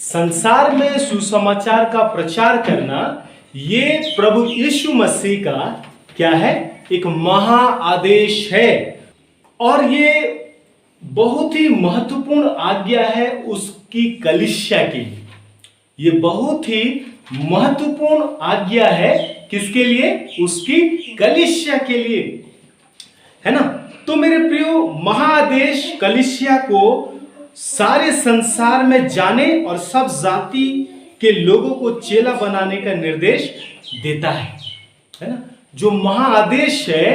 संसार में सुसमाचार का प्रचार करना ये प्रभु यीशु मसीह का क्या है, एक महा आदेश है। और ये बहुत ही महत्वपूर्ण आज्ञा है उसकी कलीसिया के लिए। ये बहुत ही महत्वपूर्ण आज्ञा है किसके लिए? उसकी कलीसिया के लिए, है ना। तो मेरे प्रियो, महाआदेश कलीसिया को सारे संसार में जाने और सब जाति के लोगों को चेला बनाने का निर्देश देता है ना। जो महाआदेश है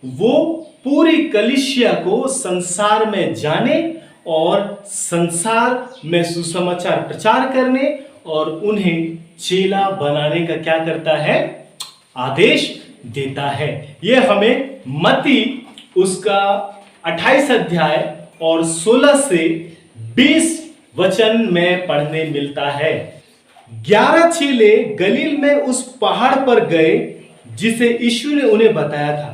वो पूरी कलीसिया को संसार में जाने और संसार में सुसमाचार प्रचार करने और उन्हें चेला बनाने का क्या करता है? आदेश देता है। यह हमें मत्ती उसका 28 अध्याय और 16 से 20 वचन में पढ़ने मिलता है। 11 चेले गलील में उस पहाड़ पर गए जिसे यीशु ने उन्हें बताया था।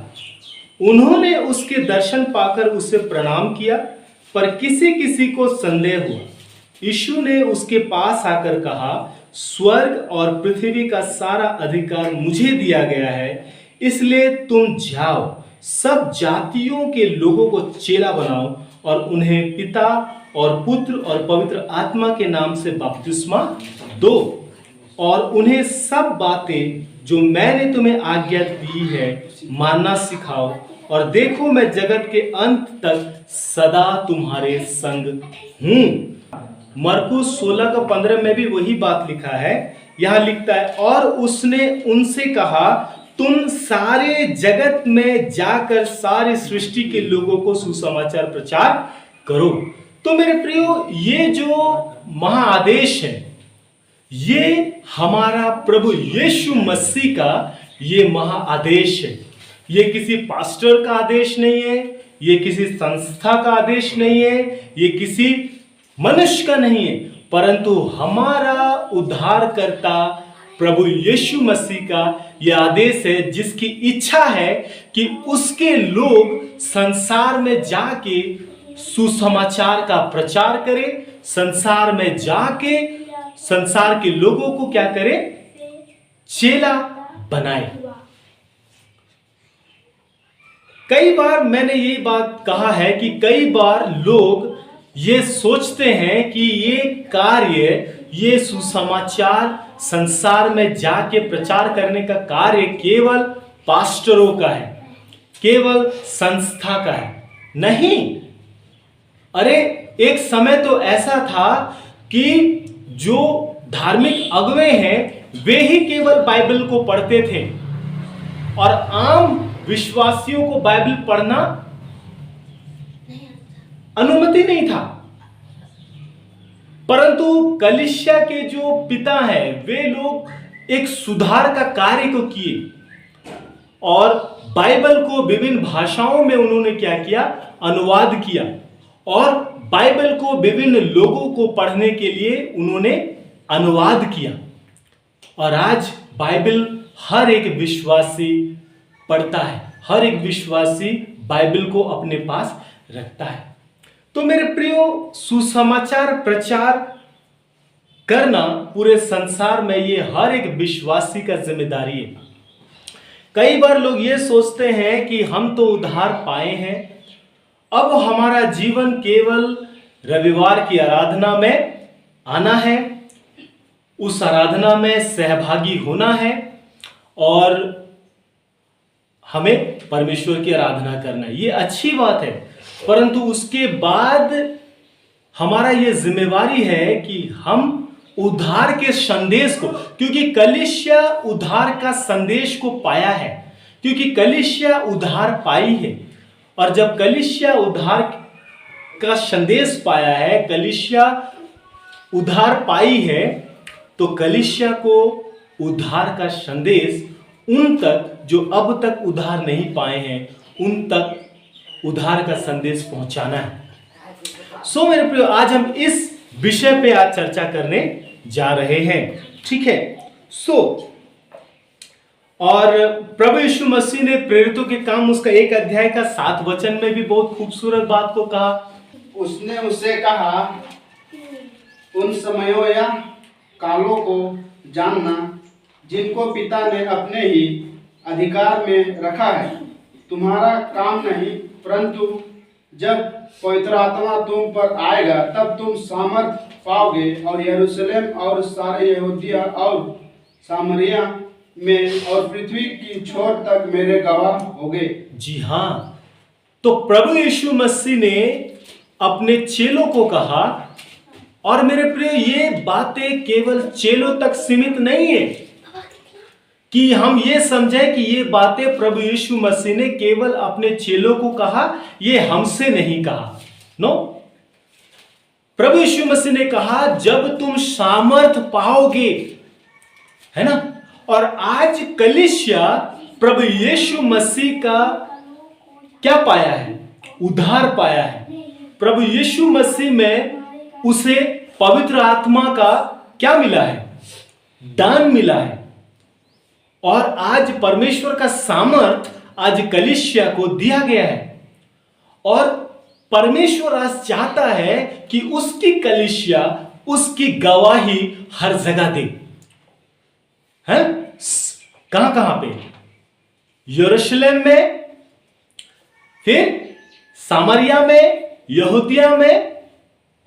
उन्होंने उसके दर्शन पाकर उसे प्रणाम किया, पर किसी किसी को संदेह हुआ। यीशु ने उसके पास आकर कहा, स्वर्ग और पृथ्वी का सारा अधिकार मुझे दिया गया है, इसलिए तुम जाओ, सब जातियों के लोगों को चेला बनाओ और उन्हें पिता और पुत्र और पवित्र आत्मा के नाम से बपतिस्मा दो और उन्हें सब बातें जो मैंने तुम्हें आज्ञा दी है मानना सिखाओ, और देखो मैं जगत के अंत तक सदा तुम्हारे संग हूं। मरकुस 16:15 में भी वही बात लिखा है। यहां लिखता है, और उसने उनसे कहा, तुम सारे जगत में जाकर सारी सृष्टि के लोगों को सुसमाचार प्रचार करो। तो मेरे प्रियो, ये जो महाआदेश है ये हमारा प्रभु यीशु मसीह का ये महाआदेश है। ये किसी पास्टर का आदेश नहीं है, ये किसी संस्था का आदेश नहीं है, ये किसी मनुष्य का नहीं है, परंतु हमारा उद्धारकर्ता प्रभु यीशु मसीह का यह आदेश है, जिसकी इच्छा है कि उसके लोग संसार में जाके सुसमाचार का प्रचार करें, संसार में जाके संसार के लोगों को क्या करे? चेला बनाए। कई बार मैंने ये बात कहा है कि कई बार लोग ये सोचते हैं कि ये कार्य, ये सुसमाचार संसार में जाके प्रचार करने का कार्य केवल पास्टरों का है, केवल संस्था का है। नहीं, अरे एक समय तो ऐसा था कि जो धार्मिक अगुवे हैं वे ही केवल बाइबल को पढ़ते थे और आम विश्वासियों को बाइबल पढ़ना अनुमति नहीं था। परंतु कलीसिया के जो पिता हैं वे लोग एक सुधार का कार्य को किए और बाइबल को विभिन्न भाषाओं में उन्होंने क्या किया? अनुवाद किया और बाइबल को विभिन्न लोगों को पढ़ने के लिए उन्होंने अनुवाद किया। और आज बाइबल हर एक विश्वासी पढ़ता है, हर एक विश्वासी बाइबल को अपने पास रखता है। तो मेरे प्रियो, सुसमाचार प्रचार करना पूरे संसार में ये हर एक विश्वासी का जिम्मेदारी है। कई बार लोग ये सोचते हैं कि हम तो उद्धार पाए हैं, अब हमारा जीवन केवल रविवार की आराधना में आना है, उस आराधना में सहभागी होना है और हमें परमेश्वर की आराधना करना है। ये अच्छी बात है, परंतु उसके बाद हमारा ये जिम्मेवारी है कि हम उद्धार के संदेश को, क्योंकि कलीसिया उद्धार का संदेश को पाया है, क्योंकि कलीसिया उद्धार पाई है। और जब कलीसिया उद्धार का संदेश पाया है, कलीसिया उद्धार पाई है, तो कलीसिया को उद्धार का संदेश उन तक जो अब तक उद्धार नहीं पाए हैं उन तक उद्धार का संदेश पहुंचाना है। सो मेरे प्रियो, आज हम इस विषय पे आज चर्चा करने जा रहे हैं, ठीक है। और प्रभु यीशु मसीह ने प्रेरितों के काम उसका 1 अध्याय का 7 वचन में भी बहुत खूबसूरत बात को कहा। उसने उससे कहा, उन समयों या कालों को जानना जिनको पिता ने अपने ही अधिकार में रखा है। तुम्हारा काम नहीं, परंतु जब पवित्र आत्मा तुम पर आएगा तब तुम सामर्थ पाओगे और यरूशलेम और सारे यहूदिया और सामरिया में और पृथ्वी की छोर तक मेरे गवाह होगे। जी हाँ, तो प्रभु यीशु मसीह ने अपने चेलों को कहा, और मेरे प्रिय ये बातें केवल चेलों तक सीमित नहीं है कि हम ये समझें कि ये बातें प्रभु यीशु मसीह ने केवल अपने चेलों को कहा, ये हमसे नहीं कहा। नो, प्रभु यीशु मसीह ने कहा जब तुम सामर्थ पाओगे, है ना। और आज कलीसिया प्रभु यीशु मसीह का क्या पाया है? उद्धार पाया है। प्रभु यीशु मसीह में उसे पवित्र आत्मा का क्या मिला है? दान मिला है। और आज परमेश्वर का सामर्थ आज कलीसिया को दिया गया है, और परमेश्वर आज चाहता है कि उसकी कलीसिया उसकी गवाही हर जगह दे। है कहां कहां पे? यरूशलेम में, फिर सामरिया में, यहूदिया में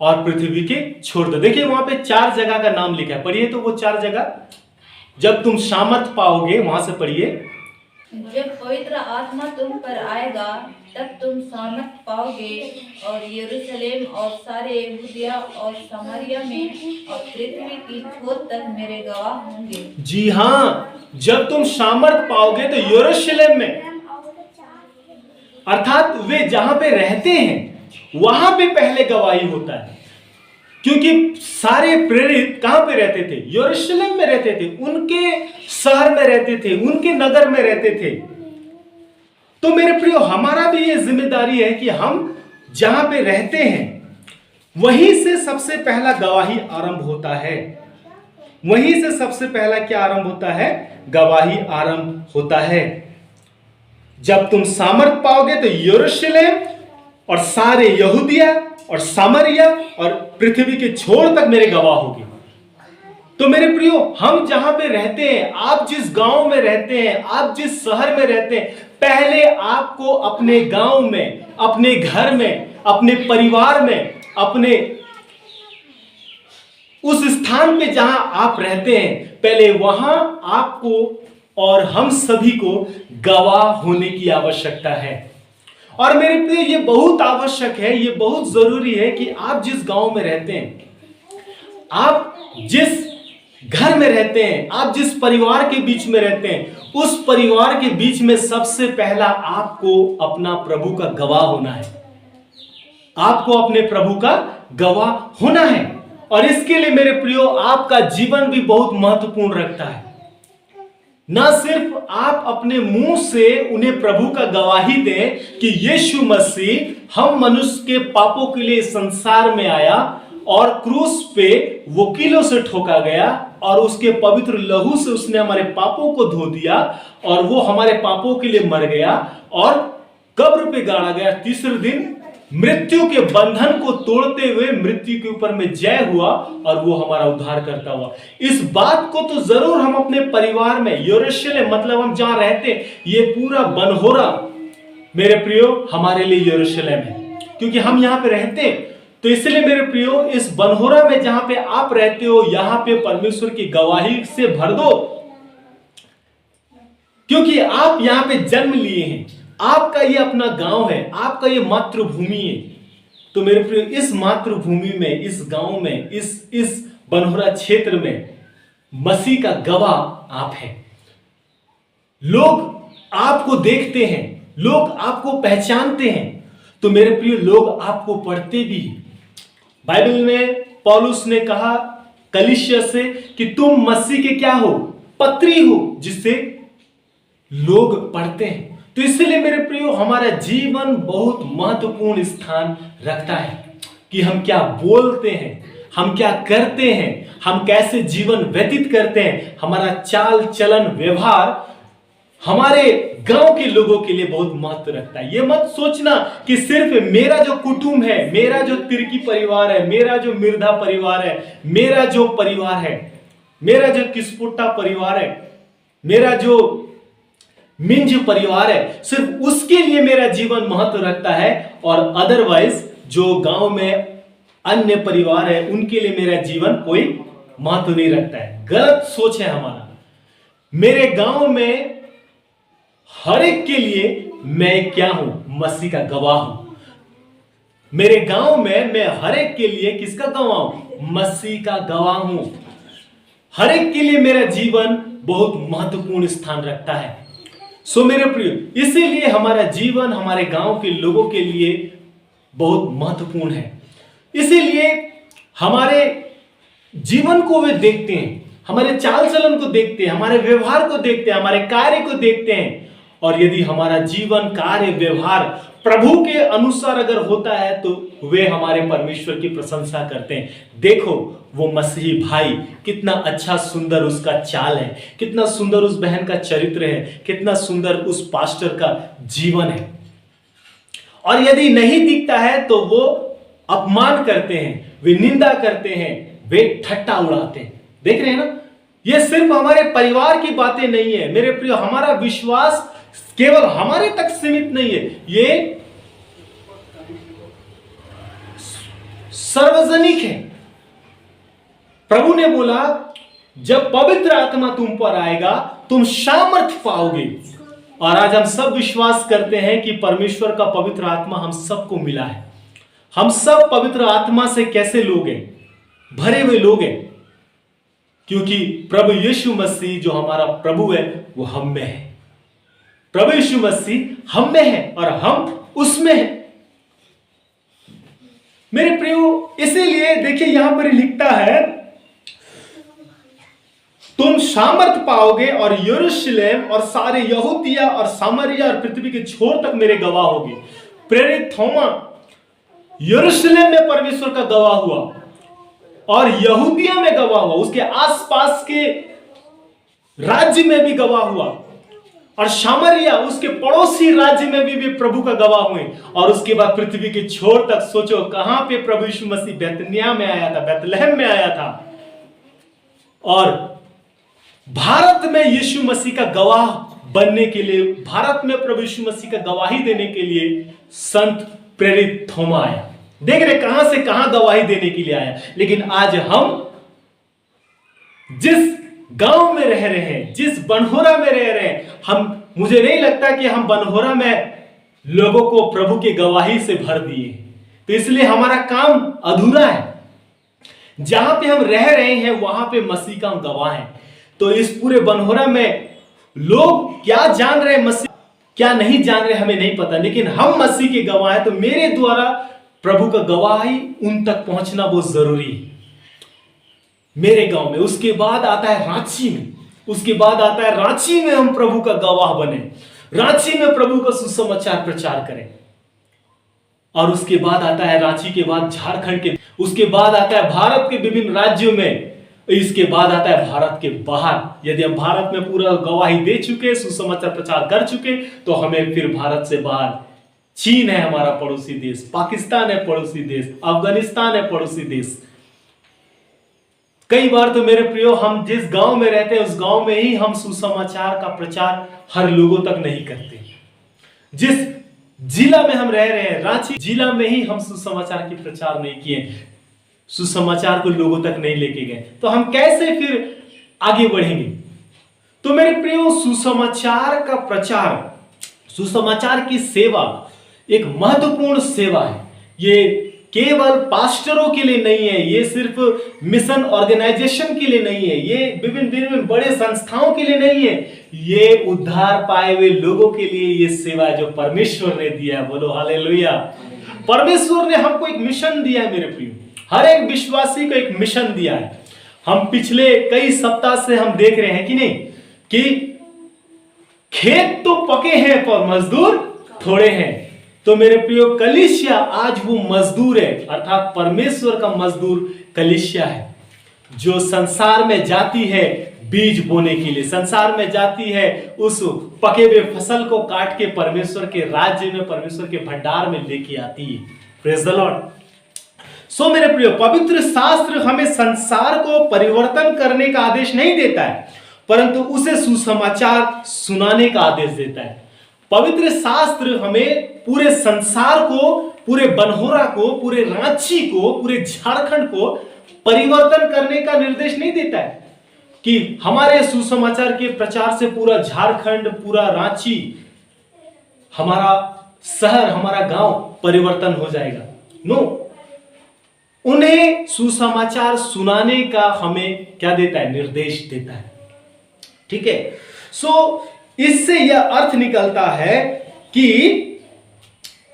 और पृथ्वी के छोर तक। देखिए वहां पे 4 जगह का नाम लिखा है, पढ़िए तो वो 4 जगह। जब तुम सामर्थ पाओगे, वहां से पढ़िए। जब पवित्र आत्मा तुम पर आएगा तब तुम सामर्थ पाओगे और यरूशलेम और सारे यहूदिया और सामरिया में और पृथ्वी की छोर तक मेरे गवाह होंगे। जी हाँ, जब तुम सामर्थ पाओगे तो यरूशलेम में, अर्थात वे जहां पे रहते हैं वहां पे पहले गवाही होता है। क्योंकि सारे प्रेरित कहां पे रहते थे? यरूशलेम में रहते थे, उनके शहर में रहते थे, उनके नगर में रहते थे। तो मेरे प्रियो, हमारा भी ये जिम्मेदारी है कि हम जहां पे रहते हैं वहीं से सबसे पहला गवाही आरंभ होता है। वहीं से सबसे पहला क्या आरंभ होता है? गवाही आरंभ होता है। जब तुम सामर्थ पाओगे तो यरूशलेम और सारे यहूदिया और सामरिया और पृथ्वी के छोर तक मेरे गवाह होगे। तो मेरे प्रियो, हम जहां पे रहते हैं, आप जिस गांव में रहते हैं, आप जिस शहर में रहते हैं, पहले आपको अपने गांव में, अपने घर में, अपने परिवार में, अपने उस स्थान पे जहां आप रहते हैं, पहले वहां आपको और हम सभी को गवाह होने की आवश्यकता है। और मेरे प्रिय, ये बहुत आवश्यक है, ये बहुत जरूरी है कि आप जिस गांव में रहते हैं, आप जिस घर में रहते हैं, आप जिस परिवार के बीच में रहते हैं, उस परिवार के बीच में सबसे पहला आपको अपना प्रभु का गवाह होना है। आपको अपने प्रभु का गवाह होना है। और इसके लिए मेरे प्रियो, आपका जीवन भी बहुत महत्वपूर्ण रखता है। ना सिर्फ आप अपने मुंह से उन्हें प्रभु का गवाही दें कि यीशु मसीह हम मनुष्य के पापों के लिए संसार में आया और क्रूस पे वकीलों से ठोका गया और उसके पवित्र लहू से उसने हमारे पापों को धो दिया और वो हमारे पापों के लिए मर गया और कब्र पे गाड़ा गया। तीसरे दिन मृत्यु के बंधन को तोड़ते हुए मृत्यु के ऊपर में जय हुआ और वो हमारा उद्धार करता हुआ। इस बात को तो जरूर हम अपने परिवार में, यरूशलेम मतलब हम जहां रहते, ये पूरा बनहोरा मेरे प्रियो हमारे लिए यरूशलेम है, क्योंकि हम यहां पे रहते। तो इसलिए मेरे प्रियो, इस बनहोरा में जहां पे आप रहते हो, यहां पे परमेश्वर की गवाही से भर दो, क्योंकि आप यहां पे जन्म लिए हैं। आपका ये अपना गांव है, आपका ये मातृभूमि है। तो मेरे प्रियो, इस मातृभूमि में, इस गांव में, इस बनहोरा क्षेत्र में मसीह का गवाह आप हैं। लोग आपको देखते हैं, लोग आपको पहचानते हैं। तो मेरे प्रियो, लोग आपको पढ़ते भी हैं। बाइबल में पौलुस ने कहा कलीसिया से कि तुम मसीह के क्या हो? पत्री हो, जिससे लोग पढ़ते हैं। तो इसलिए मेरे प्रियो, हमारा जीवन बहुत महत्वपूर्ण स्थान रखता है कि हम क्या बोलते हैं, हम क्या करते हैं, हम कैसे जीवन व्यतीत करते हैं, हमारा चाल चलन व्यवहार हमारे गांव के लोगों के लिए बहुत महत्व रखता है। ये मत सोचना कि सिर्फ मेरा जो कुटुंब है, मेरा जो तिर्की परिवार है, मेरा जो मिर्धा परिवार है, मेरा जो परिवार है, मेरा जो किस्पुट्टा परिवार है, मेरा जो मिंज परिवार है, सिर्फ उसके लिए मेरा जीवन महत्व रखता है, और अदरवाइज जो गांव में अन्य परिवार है उनके लिए मेरा जीवन कोई महत्व नहीं रखता है। गलत सोच है हमारा। मेरे गांव में हर एक के लिए मैं क्या हूं? मसीह का गवाह हूं। मेरे गांव में मैं हर एक के लिए किसका गवाह हूं? मसीह का गवाह हूं। हर एक के लिए मेरा जीवन बहुत महत्वपूर्ण स्थान रखता है। सो मेरे प्रिय, इसीलिए हमारा जीवन हमारे गांव के लोगों के लिए बहुत महत्वपूर्ण है। इसीलिए हमारे जीवन को वे देखते हैं, हमारे चाल चलन को देखते हैं, हमारे व्यवहार को देखते हैं, हमारे कार्य को देखते हैं, और यदि हमारा जीवन, कार्य, व्यवहार प्रभु के अनुसार अगर होता है तो वे हमारे परमेश्वर की प्रशंसा करते हैं। देखो वो मसीही भाई, कितना अच्छा सुंदर उसका चाल है, कितना सुंदर उस बहन का चरित्र है, कितना सुंदर उस पास्टर का जीवन है। और यदि नहीं दिखता है तो वो अपमान करते हैं, वे निंदा करते हैं, वे ठट्टा उड़ाते हैं। देख रहे हैं ना, ये सिर्फ हमारे परिवार की बातें नहीं है मेरे प्रिय। हमारा विश्वास केवल हमारे तक सीमित नहीं है, ये सार्वजनिक है। प्रभु ने बोला जब पवित्र आत्मा तुम पर आएगा तुम सामर्थ्य पाओगे। और आज हम सब विश्वास करते हैं कि परमेश्वर का पवित्र आत्मा हम सबको मिला है। हम सब पवित्र आत्मा से कैसे लोग हैं? भरे हुए लोग हैं, क्योंकि प्रभु यीशु मसीह जो हमारा प्रभु है वो हम में है। प्रभु यीशु मसीह हम में है और हम उसमें हैं। मेरे प्रियो, इसीलिए देखिए यहां पर लिखता है तुम सामर्थ पाओगे और यरूशलेम और सारे यहूदिया और सामरिया और पृथ्वी के छोर तक मेरे गवाह होगे। प्रेरित थोमा यरूशलेम में परमेश्वर का गवाह हुआ और यहूदिया में गवाह हुआ, उसके आसपास के राज्य में भी गवाह हुआ, और सामरिया उसके पड़ोसी राज्य में भी प्रभु का गवाह हुए। और उसके बाद पृथ्वी के छोर तक, सोचो कहां पे प्रभु यीशु मसीह बेतनिया में आया था, बेतलहम में आया था, और भारत में यीशु मसीह का गवाह बनने के लिए, भारत में प्रभु यीशु मसीह का गवाही देने के लिए संत प्रेरित थोमा आया। देख रहे कहां से कहां गवाही देने के लिए आया। लेकिन आज हम जिस गांव में रह रहे हैं, जिस बनहोरा में रह रहे हैं, मुझे नहीं लगता कि हम बनहोरा में लोगों को प्रभु की गवाही से भर दिए। तो इसलिए हमारा काम अधूरा है। जहां पे हम रह रहे हैं वहां पे मसीह का हम गवाह हैं। तो इस पूरे बनहोरा में लोग क्या जान रहे मसीह, क्या नहीं जान रहे हमें नहीं पता, लेकिन हम मसीह के गवाह हैं। तो मेरे द्वारा प्रभु का गवाही उन तक पहुंचना बहुत जरूरी है मेरे गांव में। उसके बाद आता है रांची में, उसके बाद आता है रांची में हम प्रभु का गवाह बने, रांची में प्रभु का सुसमाचार प्रचार करें। और उसके बाद आता है रांची के बाद झारखंड के, उसके बाद आता है भारत के विभिन्न राज्यों में, इसके बाद आता है भारत के बाहर। यदि हम भारत में पूरा गवाही दे चुके, सुसमाचार प्रचार कर चुके, तो हमें फिर भारत से बाहर, चीन है हमारा पड़ोसी देश, पाकिस्तान है पड़ोसी देश, अफगानिस्तान है पड़ोसी देश। कई बार तो मेरे प्रियो हम जिस गांव में रहते हैं उस गांव में ही हम सुसमाचार का प्रचार हर लोगों तक नहीं करते। जिस जिला में हम रह रहे हैं, रांची जिला में ही हम सुसमाचार की प्रचार नहीं किए, सुसमाचार को लोगों तक नहीं लेके गए, तो हम कैसे फिर आगे बढ़ेंगे? तो मेरे प्रियो, सुसमाचार का प्रचार, सुसमाचार की सेवा एक महत्वपूर्ण सेवा है। ये केवल पास्टरों के लिए नहीं है, ये सिर्फ मिशन ऑर्गेनाइजेशन के लिए नहीं है, ये विभिन्न बड़े संस्थाओं के लिए नहीं है, ये उद्धार पाए हुए लोगों के लिए ये सेवा है जो परमेश्वर ने दिया है। बोलो हालेलुया। परमेश्वर ने हमको एक मिशन दिया है मेरे प्रियो, हर एक विश्वासी को एक मिशन दिया है। हम पिछले कई सप्ताह से हम देख रहे हैं कि नहीं, कि खेत तो पके हैं पर मजदूर थोड़े हैं। तो मेरे प्रियो, कलीसिया आज वो मजदूर है, अर्थात परमेश्वर का मजदूर कलीसिया है, जो संसार में जाती है, बीज बोने के लिए, संसार में जाती है उस पके हुए फसल को काट के परमेश्वर के राज्य में, परमेश्वर के भंडार में लेके आती है। Praise the Lord. सो मेरे प्रियो, पवित्र शास्त्र हमें संसार को परिवर्तन करने का आदेश नहीं देता है, परंतु उसे सुसमाचार सुनाने का आदेश देता है। पवित्र शास्त्र हमें पूरे संसार को, पूरे बनहोरा को, पूरे रांची को, पूरे झारखंड को परिवर्तन करने का निर्देश नहीं देता है कि हमारे सुसमाचार के प्रचार से पूरा झारखंड, पूरा रांची, हमारा शहर, हमारा गांव परिवर्तन हो जाएगा। नो, उन्हें सुसमाचार सुनाने का हमें क्या देता है? निर्देश देता है। ठीक है। सो इससे यह अर्थ निकलता है कि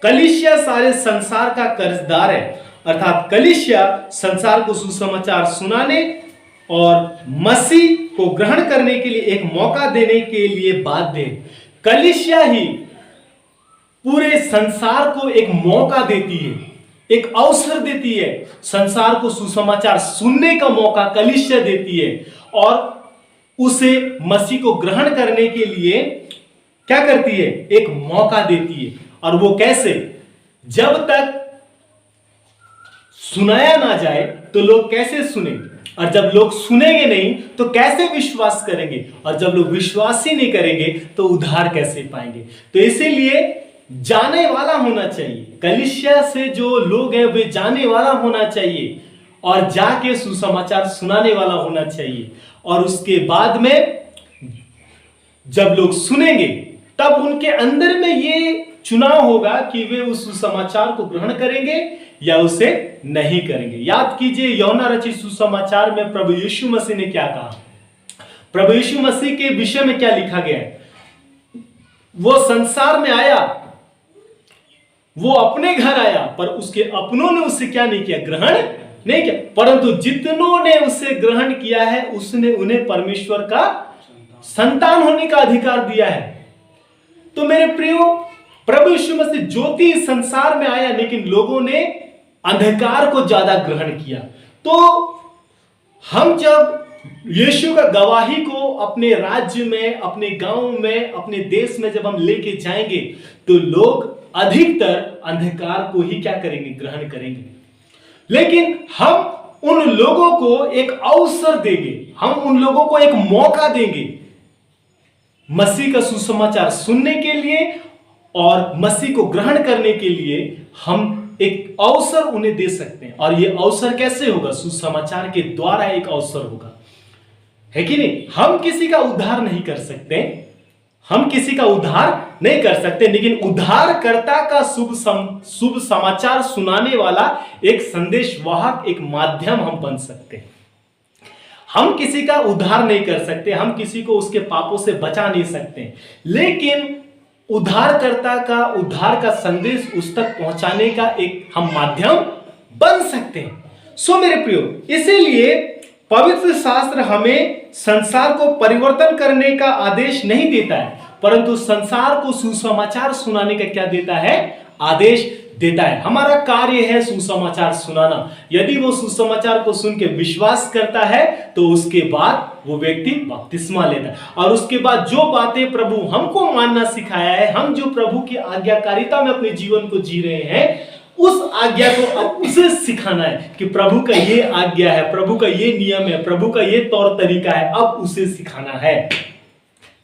कलीसिया सारे संसार का कर्जदार है, अर्थात कलीसिया संसार को सुसमाचार सुनाने और मसीह को ग्रहण करने के लिए एक मौका देने के लिए बाध्य है। कलीसिया ही पूरे संसार को एक मौका देती है, एक अवसर देती है, संसार को सुसमाचार सुनने का मौका कलीसिया देती है और उसे मसीह को ग्रहण करने के लिए क्या करती है? एक मौका देती है। और वो कैसे? जब तक सुनाया ना जाए तो लोग कैसे सुनेंगे, और जब लोग सुनेंगे नहीं तो कैसे विश्वास करेंगे, और जब लोग विश्वास ही नहीं करेंगे तो उद्धार कैसे पाएंगे? तो इसीलिए जाने वाला होना चाहिए। कलीसिया से जो लोग हैं वे जाने वाला होना चाहिए और जाके सुसमाचार सुनाने वाला होना चाहिए। और उसके बाद में जब लोग सुनेंगे तब उनके अंदर में ये चुनाव होगा कि वे उस सुसमाचार को ग्रहण करेंगे या उसे नहीं करेंगे। याद कीजिए, यूहन्ना रचित सुसमाचार में प्रभु यीशु मसीह ने क्या कहा? प्रभु यीशु मसीह के विषय में क्या लिखा गया है? वो संसार में आया, वो अपने घर आया, पर उसके अपनों ने उससे क्या नहीं किया? ग्रहण नहीं किया। परंतु जितनों ने उसे ग्रहण किया है उसने उन्हें परमेश्वर का संतान होने का अधिकार दिया है। तो मेरे प्रियो, प्रभु यीशु मसीह ज्योति संसार में आया, लेकिन लोगों ने अंधकार को ज्यादा ग्रहण किया। तो हम जब यीशु का गवाही को अपने राज्य में, अपने गांव में, अपने देश में जब हम लेके जाएंगे तो लोग अधिकतर अंधकार को ही क्या करेंगे? ग्रहण करेंगे। लेकिन हम उन लोगों को एक अवसर देंगे, हम उन लोगों को एक मौका देंगे मसीह का सुसमाचार सुनने के लिए और मसीह को ग्रहण करने के लिए। हम एक अवसर उन्हें दे सकते हैं। और यह अवसर कैसे होगा? सुसमाचार के द्वारा एक अवसर होगा, है कि नहीं? हम किसी का उद्धार नहीं कर सकते, हम किसी का उद्धार नहीं कर सकते, लेकिन उद्धारकर्ता का शुभ समाचार सुनाने वाला एक संदेशवाहक, एक माध्यम हम बन सकते हैं। हम किसी का उद्धार नहीं कर सकते, हम किसी को उसके पापों से बचा नहीं सकते, लेकिन उद्धारकर्ता का उद्धार का संदेश उस तक पहुंचाने का एक हम माध्यम बन सकते हैं। सो मेरे प्रियो, इसीलिए पवित्र शास्त्र हमें संसार को परिवर्तन करने का आदेश नहीं देता है, परंतु संसार को सुसमाचार सुनाने का क्या देता है? आदेश देता है। हमारा कार्य है सुसमाचार सुनाना। यदि वो सुसमाचार को सुन के विश्वास करता है तो उसके बाद वो व्यक्ति बपतिस्मा लेता है, और उसके बाद जो बातें प्रभु हमको मानना सिखाया है, हम जो प्रभु की आज्ञाकारिता में अपने जीवन को जी रहे हैं, उस आज्ञा को अब उसे सिखाना है कि प्रभु का ये आज्ञा है, प्रभु का ये नियम है, प्रभु का ये तौर तरीका है, अब उसे सिखाना है।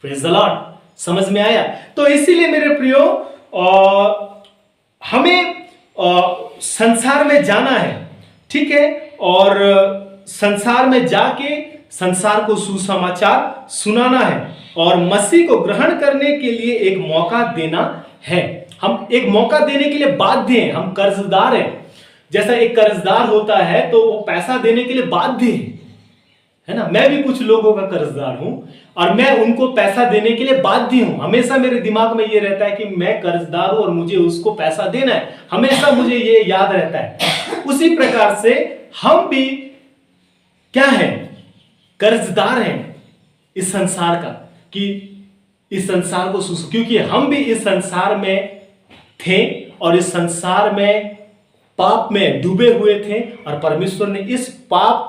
Praise the Lord. समझ में आया? तो इसीलिए मेरे प्रियो, हमें संसार में जाना है, ठीक है, और संसार में जाके संसार को सुसमाचार सुनाना है और मसीह को ग्रहण करने के लिए एक मौका देना है। हम एक मौका देने के लिए बाध्य हैं, हम कर्जदार हैं। जैसा एक कर्जदार होता है तो वो पैसा देने के लिए बाध्य है ना। मैं भी कुछ लोगों का कर्जदार हूं और मैं उनको पैसा देने के लिए बाध्य हूं। हमेशा मेरे दिमाग में ये रहता है कि मैं कर्जदार हूं और मुझे उसको पैसा देना है, हमेशा मुझे ये याद रहता है। उसी प्रकार से हम भी क्या है? कर्जदार हैं इस संसार का, कि इस संसार को क्योंकि हम भी इस संसार में थे और इस संसार में पाप में डूबे हुए थे, और परमेश्वर ने इस पाप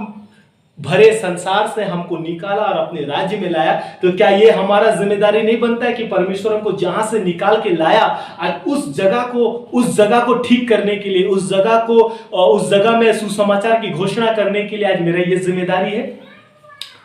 भरे संसार से हमको निकाला और अपने राज्य में लाया, तो क्या ये हमारा जिम्मेदारी नहीं बनता है कि परमेश्वर हमको जहां से निकाल के लाया आज उस जगह को ठीक करने के लिए, उस जगह में सुसमाचार की घोषणा करने के लिए आज मेरा ये जिम्मेदारी है?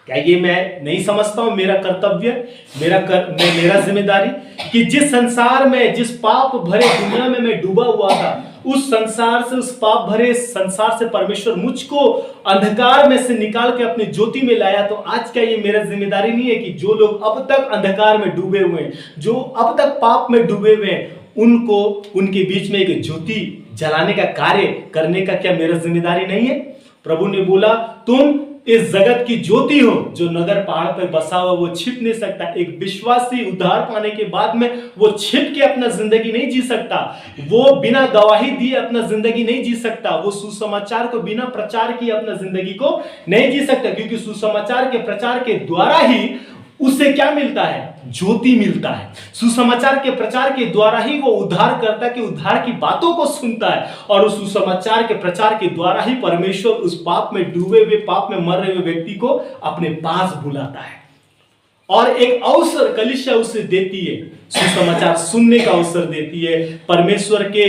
क्या ये मैं नहीं समझता हूं मेरा कर्तव्य, मेरा जिम्मेदारी कि जिस संसार में, जिस पाप भरे दुनिया में मैं डूबा हुआ था, उस संसार से, उस पाप भरे संसार से परमेश्वर मुझको अंधकार में से निकाल के अपनी ज्योति में लाया, तो आज क्या ये मेरा जिम्मेदारी नहीं है कि जो लोग अब तक अंधकार में डूबे हुए हैं, जो अब तक पाप में डूबे हुए हैं, उनको उनके बीच में एक ज्योति जलाने का कार्य करने का क्या मेरा जिम्मेदारी नहीं है? प्रभु ने बोला तुम इस जगत की ज्योति हो, जो नगर पहाड़ पर बसा हुआ वो छिप नहीं सकता। एक विश्वासी उद्धार पाने के बाद में वो छिप के अपना जिंदगी नहीं जी सकता, वो बिना गवाही दिए अपना जिंदगी नहीं जी सकता, वो सुसमाचार को बिना प्रचार किए अपना जिंदगी को नहीं जी सकता, क्योंकि सुसमाचार के प्रचार के द्वारा ही उसे क्या मिलता है? ज्योति मिलता है। सुसमाचार के प्रचार के द्वारा ही वो उद्धारकर्ता के उद्धार की बातों को सुनता है, और उस सुसमाचार के प्रचार के द्वारा ही परमेश्वर उस पाप में डूबे हुए, पाप में मर रहे हुए व्यक्ति को अपने पास बुलाता है और एक अवसर कलीसिया उसे देती है, सुसमाचार सुनने का अवसर देती है, परमेश्वर के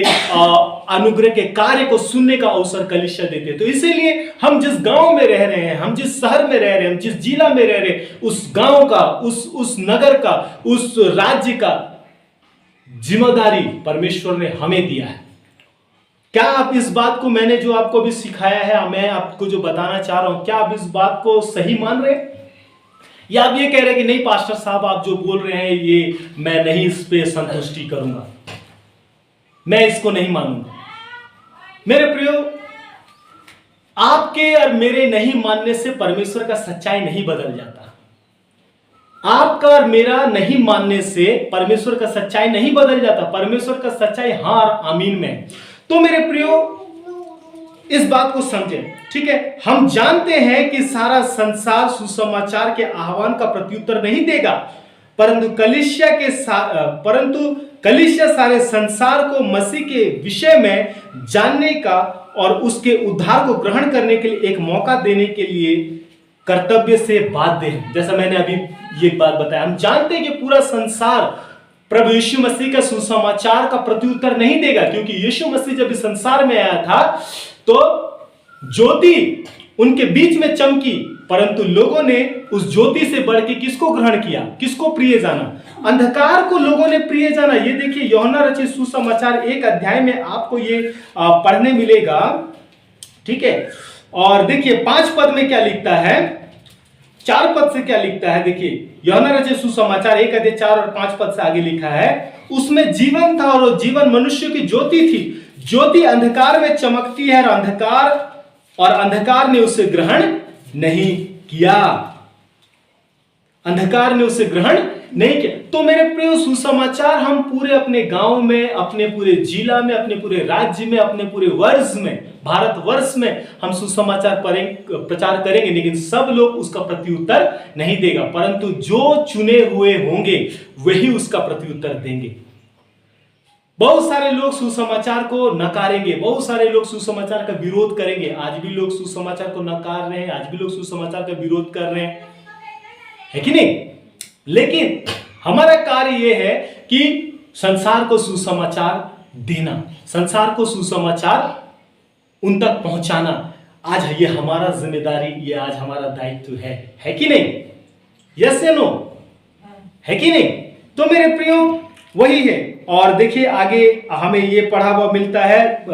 अनुग्रह के कार्य को सुनने का अवसर कलीसिया देती है। तो इसीलिए हम जिस गांव में रह रहे हैं, हम जिस शहर में रह रहे हैं, हम जिस जिला में रह रहे हैं, उस गांव का, उस नगर का, उस राज्य का जिम्मेदारी परमेश्वर ने हमें दिया है। क्या आप इस बात को, मैंने जो आपको भी सिखाया है, मैं आपको जो बताना चाह रहा हूं, क्या आप इस बात को सही मान रहे हैं? या आप ये कह रहे हैं कि नहीं पास्टर साहब आप जो बोल रहे हैं ये मैं नहीं इस पे संतुष्टि करूंगा, मैं इसको नहीं मानूंगा? मेरे प्रियो, आपके और मेरे नहीं मानने से परमेश्वर का सच्चाई नहीं बदल जाता। आपका और मेरा नहीं मानने से परमेश्वर का सच्चाई नहीं बदल जाता। परमेश्वर का सच्चाई हाँ और आमीन में। तो मेरे प्रियो, इस बात को समझें, ठीक है? हम जानते हैं कि सारा संसार सुसमाचार के आह्वान का प्रत्युत्तर नहीं देगा, परंतु कलीसिया सारे संसार को मसीह के विषय में जानने का और उसके उद्धार को ग्रहण करने के लिए एक मौका देने के लिए कर्तव्य से बाध्य है। जैसा मैंने अभी ये बात बताया, हम जानते हैं कि पूरा संसार प्रभु यीशु मसीह का सुसमाचार का प्रत्युत्तर नहीं देगा, क्योंकि यीशु मसीह जब इस संसार में आया था तो ज्योति उनके बीच में चमकी, परंतु लोगों ने उस ज्योति से बढ़ के किसको ग्रहण किया, किसको प्रिय जाना? अंधकार को लोगों ने प्रिय जाना। ये देखिए यूहन्ना रचित सुसमाचार 1 अध्याय में आपको ये पढ़ने मिलेगा, ठीक है? और देखिए 5 पद में क्या लिखता है, 4 पद से क्या लिखता है। देखिए यूहन्ना रचित सुसमाचार 1 अध्याय 4 और 5 पद से आगे लिखा है, उसमें जीवन था और वो जीवन मनुष्य की ज्योति थी। ज्योति अंधकार में चमकती है और अंधकार ने उसे ग्रहण नहीं किया। अंधकार ने उसे ग्रहण नहीं किया। तो मेरे प्रिय, सुसमाचार हम पूरे अपने गांव में, अपने पूरे जिला में, अपने पूरे राज्य में, अपने पूरे वर्ष में, भारतवर्ष में हम सुसमाचार प्रचार करेंगे, लेकिन सब लोग उसका प्रत्युत्तर नहीं देगा, परंतु जो चुने हुए होंगे वही उसका प्रत्युत्तर देंगे। बहुत सारे लोग सुसमाचार को नकारेंगे, बहुत सारे लोग सुसमाचार का विरोध करेंगे। आज भी लोग सुसमाचार को नकार रहे हैं, आज भी लोग सुसमाचार का विरोध कर रहे हैं, है कि नहीं? लेकिन हमारा कार्य यह है कि संसार को सुसमाचार देना, संसार को सुसमाचार उन तक पहुंचाना। आज ये हमारा जिम्मेदारी, ये आज हमारा दायित्व है कि नहीं? यस या नो, है कि नहीं? तो मेरे प्रियो, वही है। और देखिए आगे हमें ये पढ़ा हुआ मिलता है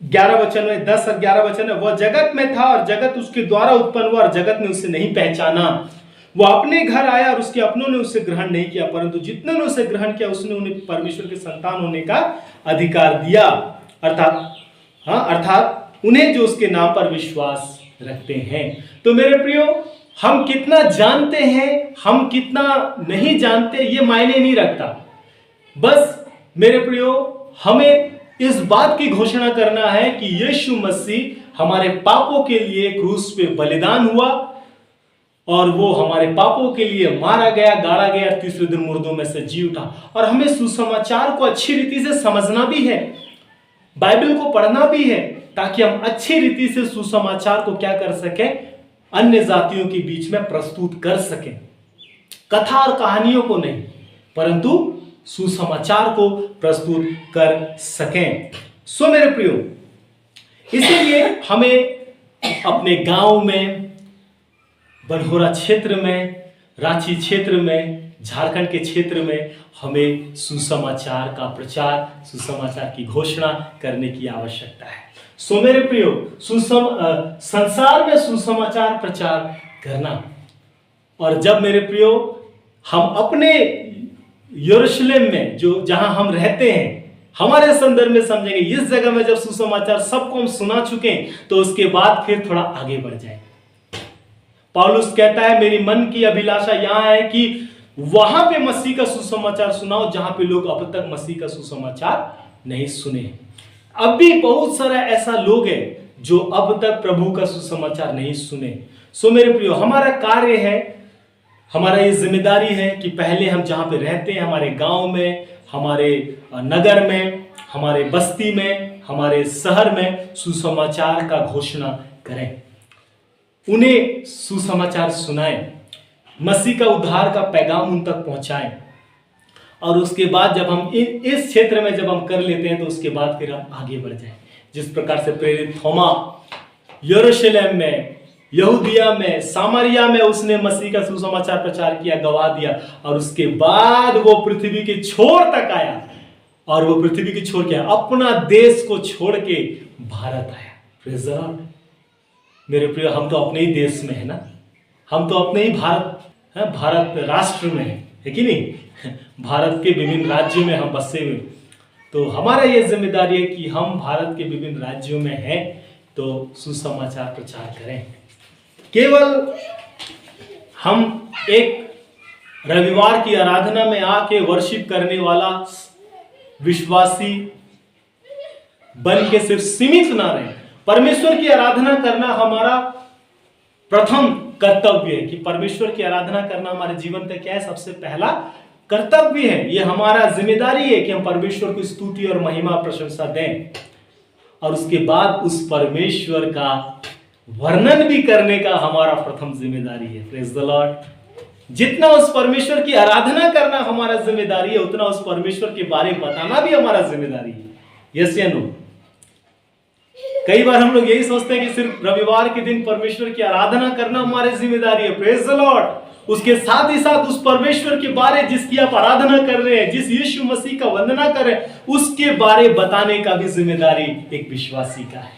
11 वचन में, 10 और 11 वचन में, वह जगत में था और जगत उसके द्वारा उत्पन्न हुआ और जगत ने उसे नहीं पहचाना। वो अपने घर आया और उसके अपनों ने उसे ग्रहण नहीं किया, परंतु जितने ने उसे ग्रहण किया उसने उन्हें परमेश्वर के संतान होने का अधिकार दिया, अर्थात उन्हें जो उसके नाम पर विश्वास रखते हैं। तो मेरे प्रियो, हम कितना जानते हैं, हम कितना नहीं जानते, ये मायने नहीं रखता। बस मेरे प्रियो, हमें इस बात की घोषणा करना है कि यीशु मसीह हमारे पापों के लिए क्रूस पे बलिदान हुआ और वो हमारे पापों के लिए मारा गया, गाड़ा गया, तीसरे दिन मुर्दों में से जी उठा। और हमें सुसमाचार को अच्छी रीति से समझना भी है। बाइबल को पढ़ना भी है, ताकि हम अच्छी रीति से सुसमाचार को क्या कर सकें, अन्य जातियों के बीच में प्रस्तुत कर सकें। कथा और कहानियों को नहीं, परंतु सुसमाचार को प्रस्तुत कर सकें। सो मेरे प्रियो, इसीलिए हमें अपने गांव में, बनहोरा क्षेत्र में, रांची क्षेत्र में, झारखंड के क्षेत्र में हमें सुसमाचार का प्रचार, सुसमाचार की घोषणा करने की आवश्यकता है। सो मेरे प्रियो, संसार में सुसमाचार प्रचार करना। और जब मेरे प्रियो हम अपने यरूशलेम में, जो जहां हम रहते हैं, हमारे संदर्भ में समझेंगे, इस जगह में जब सुसमाचार सबको हम सुना चुके हैं, तो उसके बाद फिर थोड़ा आगे बढ़ जाए। पौलुस कहता है, मेरी मन की अभिलाषा यहां है कि वहां पे मसीह का सुसमाचार सुनाओ जहां पे लोग अब तक मसीह का सुसमाचार नहीं सुने। अब भी बहुत सारा ऐसा लोग है जो अब तक प्रभु का सुसमाचार नहीं सुने। सो मेरे प्रियो, हमारा कार्य है, हमारा ये जिम्मेदारी है कि पहले हम जहां पे रहते हैं, हमारे गांव में, हमारे नगर में, हमारे बस्ती में, हमारे शहर में सुसमाचार का घोषणा करें, उन्हें सुसमाचार सुनाएं, मसीह का उद्धार का पैगाम उन तक पहुंचाएं। और उसके बाद जब हम इस क्षेत्र में जब हम कर लेते हैं, तो उसके बाद फिर हम आगे बढ़ जाएं। जिस प्रकार से प्रेरित थोमा यरूशलेम में, यहूदिया में, सामरिया में उसने मसीह का सुसमाचार प्रचार किया, गवाह दिया, और उसके बाद वो पृथ्वी के छोर तक आया। और वो पृथ्वी की छोर क्या, अपना देश को छोड़ के भारत आया। Praise the Lord. मेरे प्रिय, हम तो अपने ही देश में है ना, हम तो अपने ही भारत राष्ट्र में है कि नहीं। भारत के विभिन्न राज्यों में हम बसे हुए, तो हमारा ये जिम्मेदारी है कि हम भारत के विभिन्न राज्यों में हैं तो सुसमाचार प्रचार करें। केवल हम एक रविवार की आराधना में आके वर्शिप करने वाला विश्वासी बन के सिर्फ सीमित ना रहे। परमेश्वर की आराधना करना हमारा प्रथम कर्तव्य है कि परमेश्वर की आराधना करना हमारे जीवन का क्या है, सबसे पहला कर्तव्य है। ये हमारा जिम्मेदारी है कि हम परमेश्वर को स्तुति और महिमा प्रशंसा दें, और उसके बाद उस परमेश्वर का वर्णन भी करने का हमारा प्रथम जिम्मेदारी है। Praise the Lord. जितना उस परमेश्वर की आराधना करना हमारा जिम्मेदारी है, उतना उस परमेश्वर के बारे में बताना भी हमारा जिम्मेदारी है। यस या नो? कई बार हम लोग यही सोचते हैं कि सिर्फ रविवार के दिन परमेश्वर की आराधना करना हमारी जिम्मेदारी है। Praise the Lord. उसके साथ ही साथ उस परमेश्वर के बारे जिसकी आप आराधना कर रहे हैं, जिस यीशु मसीह का वंदना कर रहे हैं, उसके बारे बताने का भी जिम्मेदारी एक विश्वासी का है।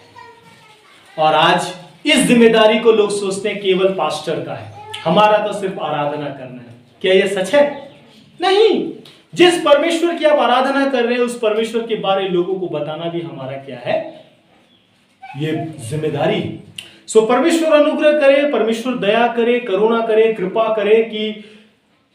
और आज इस जिम्मेदारी को लोग सोचते हैं केवल पास्टर का है, हमारा तो सिर्फ आराधना करना है। क्या यह सच है? नहीं। जिस परमेश्वर की आप आराधना कर रहे हैं, उस परमेश्वर के बारे लोगों को बताना भी हमारा क्या है, ये जिम्मेदारी। सो परमेश्वर अनुग्रह करे, परमेश्वर दया करे, करुणा करे, कृपा करे कि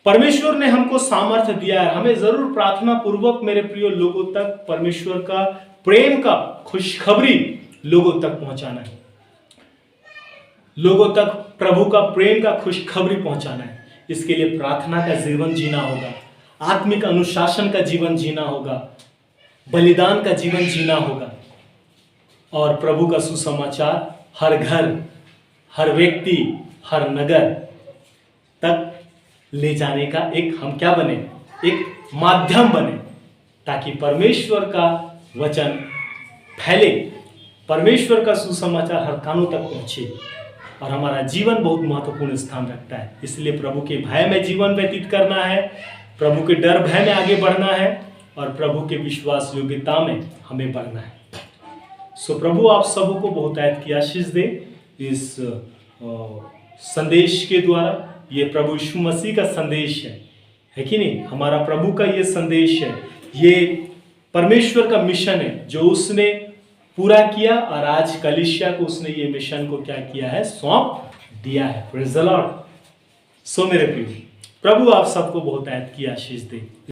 परमेश्वर ने हमको सामर्थ्य दिया है। हमें जरूर प्रार्थना पूर्वक मेरे प्रिय लोगों तक परमेश्वर का प्रेम का खुशखबरी लोगों तक पहुंचाना है, लोगों तक प्रभु का प्रेम का खुशखबरी पहुंचाना है। इसके लिए प्रार्थना का जीवन जीना होगा, आत्मिक अनुशासन का जीवन जीना होगा, बलिदान का जीवन जीना होगा, और प्रभु का सुसमाचार हर घर, हर व्यक्ति, हर नगर तक ले जाने का एक हम क्या बने, एक माध्यम बने, ताकि परमेश्वर का वचन फैले, परमेश्वर का सुसमाचार हर कानों तक पहुंचे। और हमारा जीवन बहुत महत्वपूर्ण स्थान रखता है। इसलिए प्रभु के भय में जीवन व्यतीत करना है, प्रभु के डर भय में आगे बढ़ना है, और प्रभु के विश्वास योग्यता में हमें बढ़ना है। सो प्रभु आप सबों को बहुत आयत की आशीष दे इस संदेश के द्वारा। ये प्रभु यीशु मसीह का संदेश है कि नहीं? हमारा प्रभु का ये संदेश है, ये परमेश्वर का मिशन है जो उसने पूरा किया, और आज कलीसिया को उसने ये मिशन को क्या किया है, सौंप दिया है। Praise the Lord. सो मेरे प्रिय, प्रभु आप सबको बहुत आयत की आशीष दे।